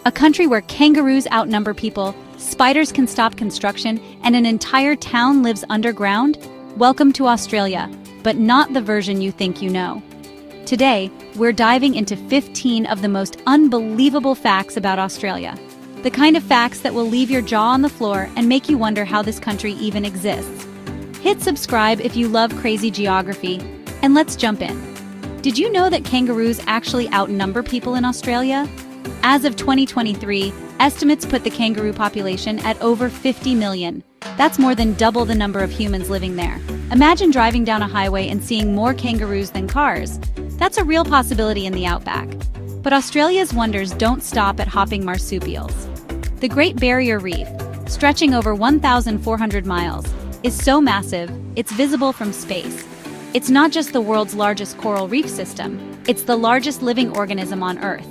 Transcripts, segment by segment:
a country where kangaroos outnumber people, spiders can stop construction, and an entire town lives underground? Welcome to Australia, but not the version you think you know. Today, we're diving into 15 of the most unbelievable facts about Australia. The kind of facts that will leave your jaw on the floor and make you wonder how this country even exists. Hit subscribe if you love crazy geography, and let's jump in. Did you know that kangaroos actually outnumber people in Australia? As of 2023, estimates put the kangaroo population at over 50 million. That's more than double the number of humans living there. Imagine driving down a highway and seeing more kangaroos than cars. That's a real possibility in the outback. But Australia's wonders don't stop at hopping marsupials. The Great Barrier Reef, stretching over 1,400 miles, is so massive, it's visible from space. It's not just the world's largest coral reef system, it's the largest living organism on Earth.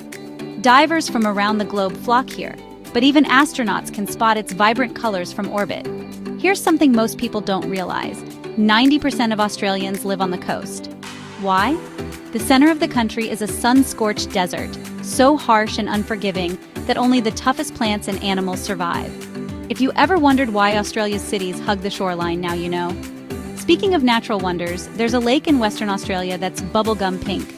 Divers from around the globe flock here, but even astronauts can spot its vibrant colors from orbit. Here's something most people don't realize. 90% of Australians live on the coast. Why? The center of the country is a sun-scorched desert, so harsh and unforgiving that only the toughest plants and animals survive. If you ever wondered why Australia's cities hug the shoreline, now you know. Speaking of natural wonders, there's a lake in Western Australia that's bubblegum pink.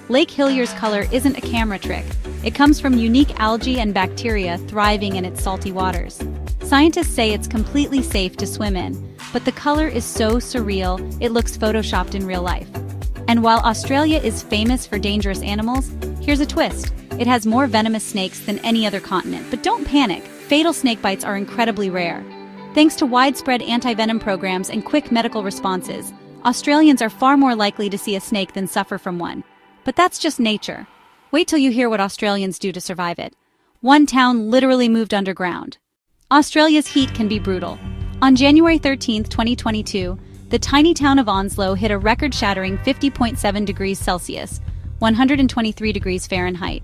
Lake Hillier's color isn't a camera trick. It comes from unique algae and bacteria thriving in its salty waters. Scientists say it's completely safe to swim in, but the color is so surreal, it looks photoshopped in real life. And while Australia is famous for dangerous animals, here's a twist. It has more venomous snakes than any other continent, but don't panic. Fatal snake bites are incredibly rare. Thanks to widespread anti-venom programs and quick medical responses, Australians are far more likely to see a snake than suffer from one. But that's just nature. Wait till you hear what Australians do to survive it. One town literally moved underground. Australia's heat can be brutal. On January 13, 2022, the tiny town of Onslow hit a record-shattering 50.7 degrees Celsius, 123 degrees Fahrenheit.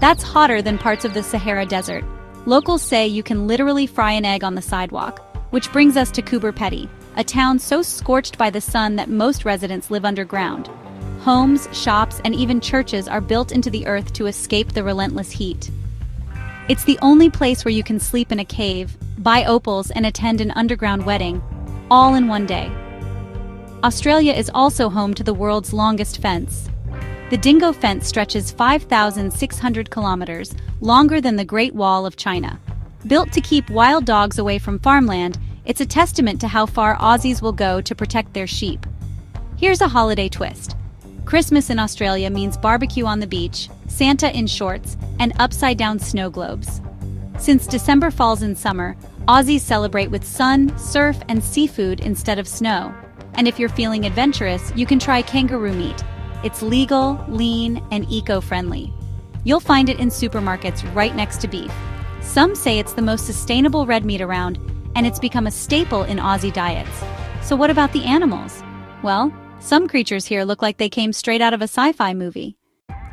That's hotter than parts of the Sahara Desert. Locals say you can literally fry an egg on the sidewalk, which brings us to Coober Pedy, a town so scorched by the sun that most residents live underground. Homes, shops, and even churches are built into the earth to escape the relentless heat. It's the only place where you can sleep in a cave, buy opals, and attend an underground wedding, all in one day. Australia is also home to the world's longest fence. The Dingo Fence stretches 5,600 kilometers, longer than the Great Wall of China. Built to keep wild dogs away from farmland, it's a testament to how far Aussies will go to protect their sheep. Here's a holiday twist. Christmas in Australia means barbecue on the beach, Santa in shorts, and upside-down snow globes. Since December falls in summer, Aussies celebrate with sun, surf, and seafood instead of snow. And if you're feeling adventurous, you can try kangaroo meat. It's legal, lean, and eco-friendly. You'll find it in supermarkets right next to beef. Some say it's the most sustainable red meat around, and it's become a staple in Aussie diets. So what about the animals? Well, some creatures here look like they came straight out of a sci-fi movie.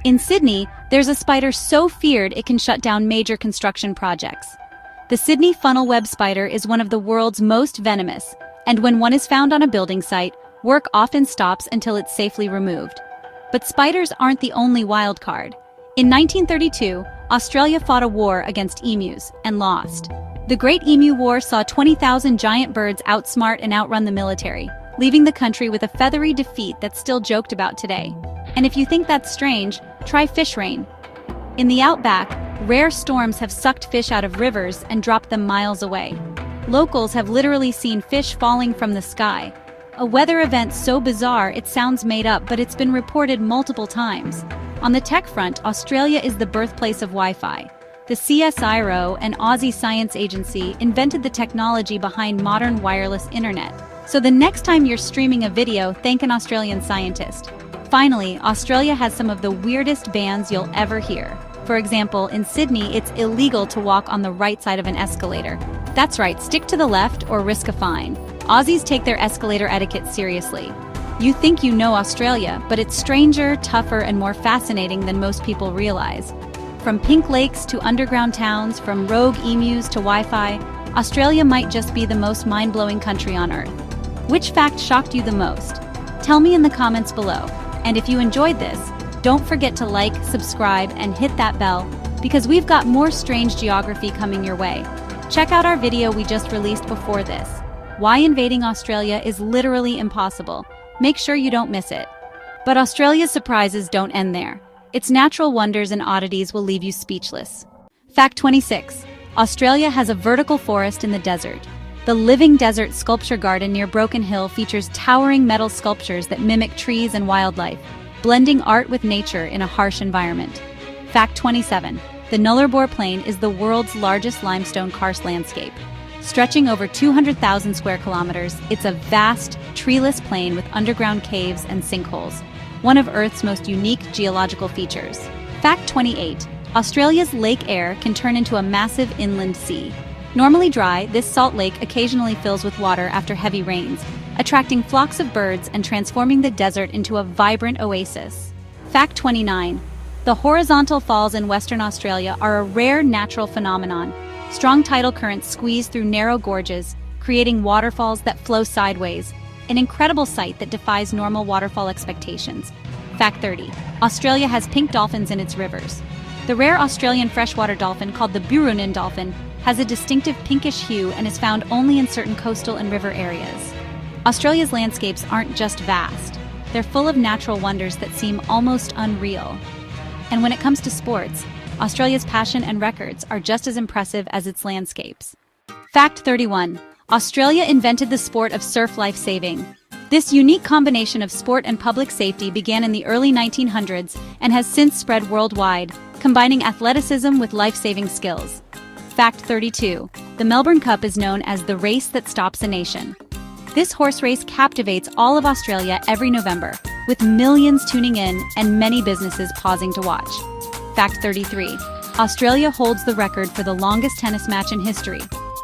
In Sydney, there's a spider so feared it can shut down major construction projects. The Sydney funnel web spider is one of the world's most venomous, and when one is found on a building site, work often stops until it's safely removed. But spiders aren't the only wild card. In 1932, Australia fought a war against emus and lost. The Great Emu War saw 20,000 giant birds outsmart and outrun the military, leaving the country with a feathery defeat that's still joked about today. And if you think that's strange, try fish rain. In the outback, rare storms have sucked fish out of rivers and dropped them miles away. Locals have literally seen fish falling from the sky. A weather event so bizarre it sounds made up, but it's been reported multiple times. On the tech front, Australia is the birthplace of Wi-Fi. The CSIRO, an Aussie science agency, invented the technology behind modern wireless internet. So the next time you're streaming a video, thank an Australian scientist. Finally, Australia has some of the weirdest bans you'll ever hear. For example, in Sydney, it's illegal to walk on the right side of an escalator. That's right, stick to the left or risk a fine. Aussies take their escalator etiquette seriously. You think you know Australia, but it's stranger, tougher, and more fascinating than most people realize. From pink lakes to underground towns, from rogue emus to Wi-Fi, Australia might just be the most mind-blowing country on Earth. Which fact shocked you the most? Tell me in the comments below. And if you enjoyed this, don't forget to like, subscribe, and hit that bell. because we've got more strange geography coming your way. Check out our video we just released before this. Why invading Australia is literally impossible. Make sure you don't miss it. But Australia's surprises don't end there. Its natural wonders and oddities will leave you speechless. Fact 26. Australia has a vertical forest in the desert. The Living Desert Sculpture Garden near Broken Hill features towering metal sculptures that mimic trees and wildlife, blending art with nature in a harsh environment. Fact 27. The Nullarbor Plain is the world's largest limestone karst landscape. Stretching over 200,000 square kilometers, it's a vast, treeless plain with underground caves and sinkholes, one of Earth's most unique geological features. Fact 28. Australia's Lake Eyre can turn into a massive inland sea. Normally dry, this salt lake occasionally fills with water after heavy rains, attracting flocks of birds and transforming the desert into a vibrant oasis. Fact 29. The horizontal falls in Western Australia are a rare natural phenomenon. Strong tidal currents squeeze through narrow gorges, creating waterfalls that flow sideways, an incredible sight that defies normal waterfall expectations. Fact 30. Australia has pink dolphins in its rivers. The rare Australian freshwater dolphin called the Burrunin dolphin has a distinctive pinkish hue and is found only in certain coastal and river areas. Australia's landscapes aren't just vast, they're full of natural wonders that seem almost unreal. And when it comes to sports, Australia's passion and records are just as impressive as its landscapes. Fact 31. Australia invented the sport of surf life-saving. This unique combination of sport and public safety began in the early 1900s and has since spread worldwide, combining athleticism with life-saving skills. Fact 32. The Melbourne Cup is known as the race that stops a nation. This horse race captivates all of Australia every November, with millions tuning in and many businesses pausing to watch. Fact 33. Australia holds the record for the longest tennis match in history.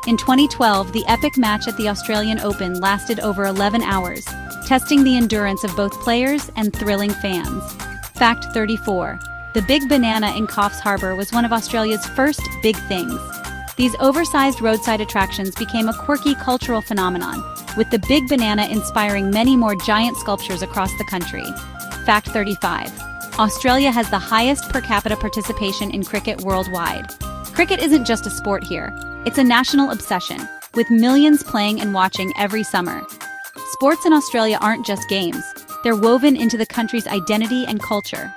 In 2012, the epic match at the Australian Open lasted over 11 hours, testing the endurance of both players and thrilling fans. Fact 34. The Big Banana in Coffs Harbour was one of Australia's first big things. These oversized roadside attractions became a quirky cultural phenomenon, with the Big Banana inspiring many more giant sculptures across the country. Fact 35. Australia has the highest per capita participation in cricket worldwide. Cricket isn't just a sport here, it's a national obsession, with millions playing and watching every summer. Sports in Australia aren't just games, they're woven into the country's identity and culture.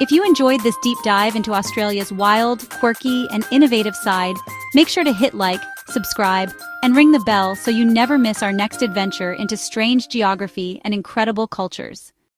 If you enjoyed this deep dive into Australia's wild, quirky, and innovative side, make sure to hit like, subscribe, and ring the bell so you never miss our next adventure into strange geography and incredible cultures.